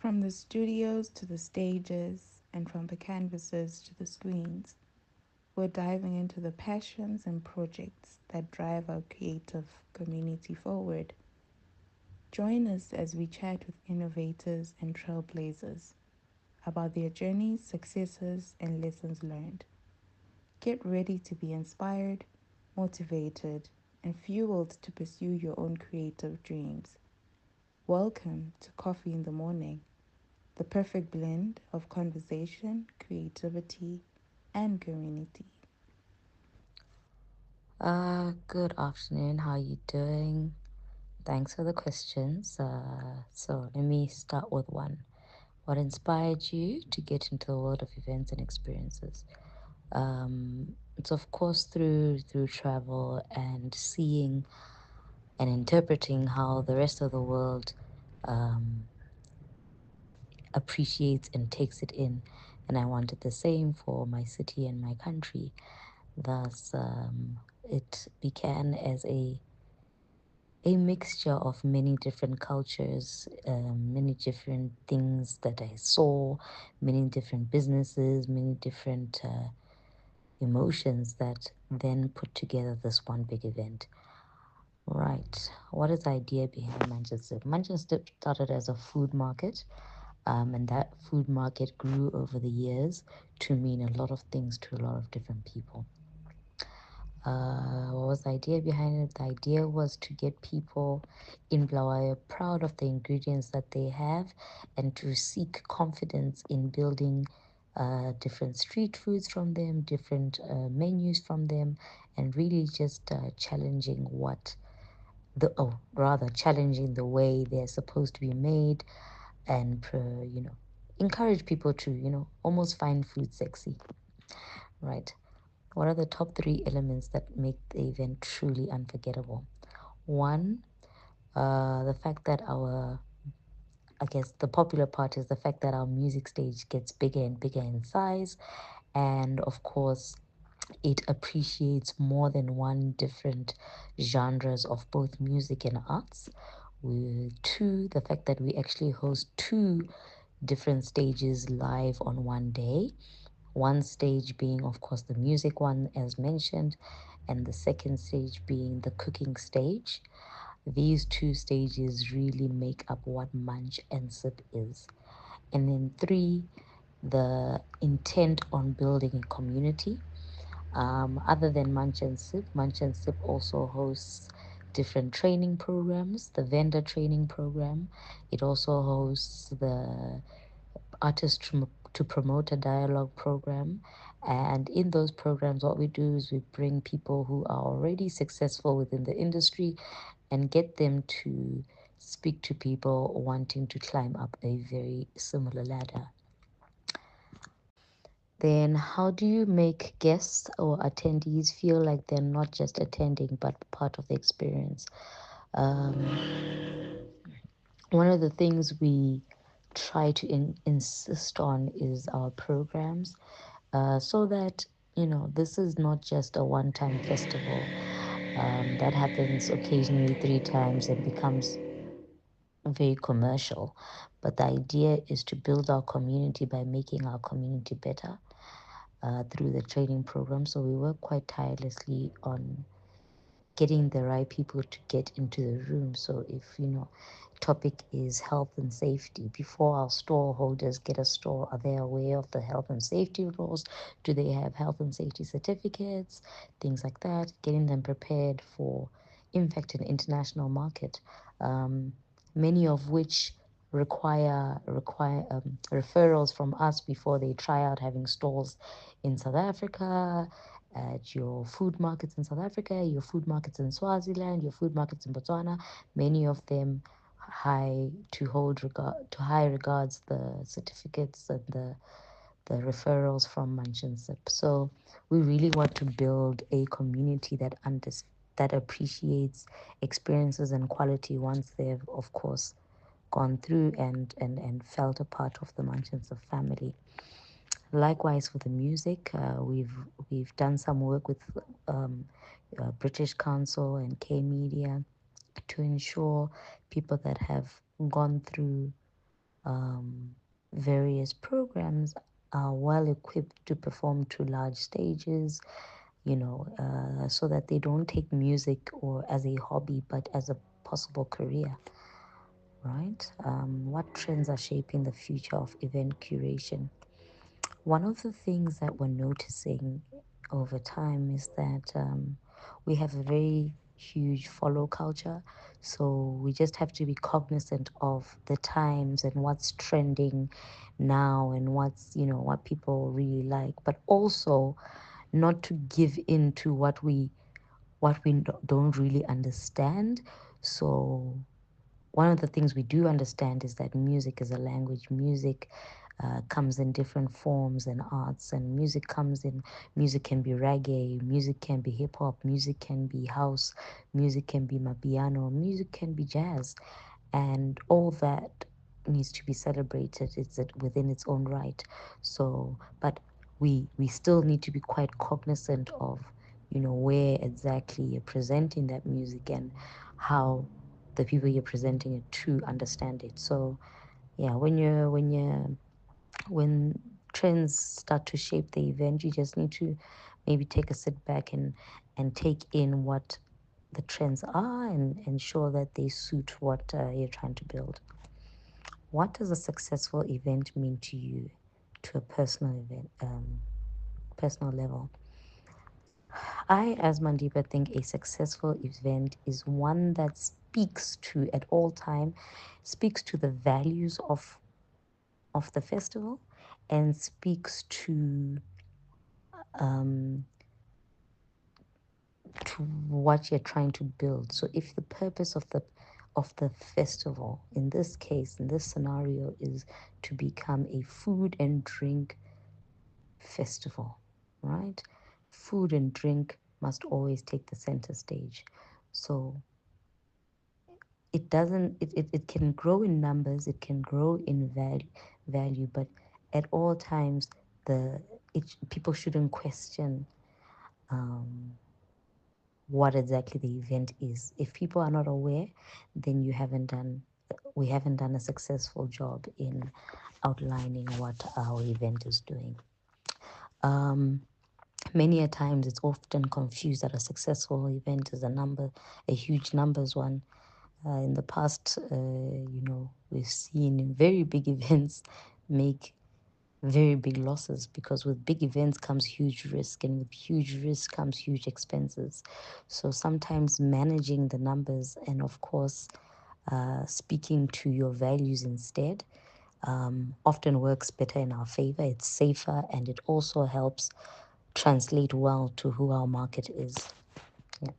From the studios to the stages, and from the canvases to the screens, we're diving into the passions and projects that drive our creative community forward. Join us as we chat with innovators and trailblazers about their journeys, successes, and lessons learned. Get ready to be inspired, motivated, and fueled to pursue your own creative dreams. Welcome to Coffee in the Morning, the perfect blend of conversation, creativity, and community. Good afternoon. How you doing? Thanks for the questions. So let me start with one. What inspired you to get into the world of events and experiences? It's of course through travel and seeing and interpreting how the rest of the world um, appreciates and takes it in, and I wanted the same for my city and my country. Thus, it began as a mixture of many different cultures, many different things that I saw, many different businesses, many different emotions that then put together this one big event. Right. What is the idea behind Manchester? Manchester started as a food market, and that food market grew over the years to mean a lot of things to a lot of different people. What was the idea behind it? The idea was to get people in Blawayo proud of the ingredients that they have and to seek confidence in building different street foods from them, different menus from them, and really just challenging rather challenging the way they're supposed to be made and, encourage people to, almost find food sexy, right? What are the top three elements that make the event truly unforgettable? One, the fact that I guess the popular part is the fact that our music stage gets bigger and bigger in size. And of course, it appreciates more than one different genres of both music and arts. Two, the fact that we actually host two different stages live on one day. One stage being, of course, the music one, as mentioned, and the second stage being the cooking stage. These two stages really make up what Munch and Sip is. And then three, the intent on building a community. Other than Munch and Sip also hosts different training programs, the vendor training program. It also hosts the artists to promote a dialogue program. And in those programs, what we do is we bring people who are already successful within the industry and get them to speak to people wanting to climb up a very similar ladder. Then, how do you make guests or attendees feel like they're not just attending but part of the experience? Um, One of the things we try to insist on is our programs, so that this is not just a one-time festival that happens occasionally 3 times and becomes very commercial. But the idea is to build our community by making our community better through the training program. So we work quite tirelessly on getting the right people to get into the room. So if topic is health and safety, before our store holders get a store, are they aware of the health and safety rules? Do they have health and safety certificates? Things like that, getting them prepared for, in fact, an international market, um, many of which require referrals from us before they try out having stores in South Africa, at your food markets in South Africa, your food markets in Swaziland, your food markets in Botswana. Many of them high regards the certificates and the referrals from Munch and Sip. So we really want to build a community that appreciates experiences and quality once they've, of course, gone through and felt a part of the Munch and Sip family. Likewise, for the music, we've done some work with um, British Council and K Media to ensure people that have gone through Um, Various programs are well equipped to perform to large stages, so that they don't take music or as a hobby, but as a possible career, right? What trends are shaping the future of event curation? One of the things that we're noticing over time is that we have a very huge follow culture. So we just have to be cognizant of the times and what's trending now and what people really like, but also not to give in to what we don't really understand. So one of the things we do understand is that music is a language. Music comes in different forms and arts, and music can be reggae, music can be hip hop, music can be house, music can be mapiano, music can be jazz, and all that needs to be celebrated. It's within its own right. So, but we still need to be quite cognizant of where exactly you're presenting that music and how the people you're presenting it to understand it. So yeah, when trends start to shape the event, you just need to maybe take a sit back and take in what the trends are and ensure that they suit what you're trying to build. What does a successful event mean to you, to a personal level? I, as Mandipa, think a successful event is one that speaks to, at all time, speaks to the values of the festival and speaks um, to what you're trying to build. So if the purpose of the festival, in this case, in this scenario, is to become a food and drink festival, right? Food and drink must always take the center stage. So it doesn't it can grow in numbers, it can grow in value, but at all times the people shouldn't question um, what exactly the event is. If people are not aware, then we haven't done a successful job in outlining what our event is doing. Um, Many a times it's often confused that a successful event is a huge numbers one. In the past, we've seen very big events make very big losses because with big events comes huge risk, and with huge risk comes huge expenses. So sometimes managing the numbers and, of course, speaking to your values instead often works better in our favor. It's safer and it also helps translate well to who our market is. Yeah.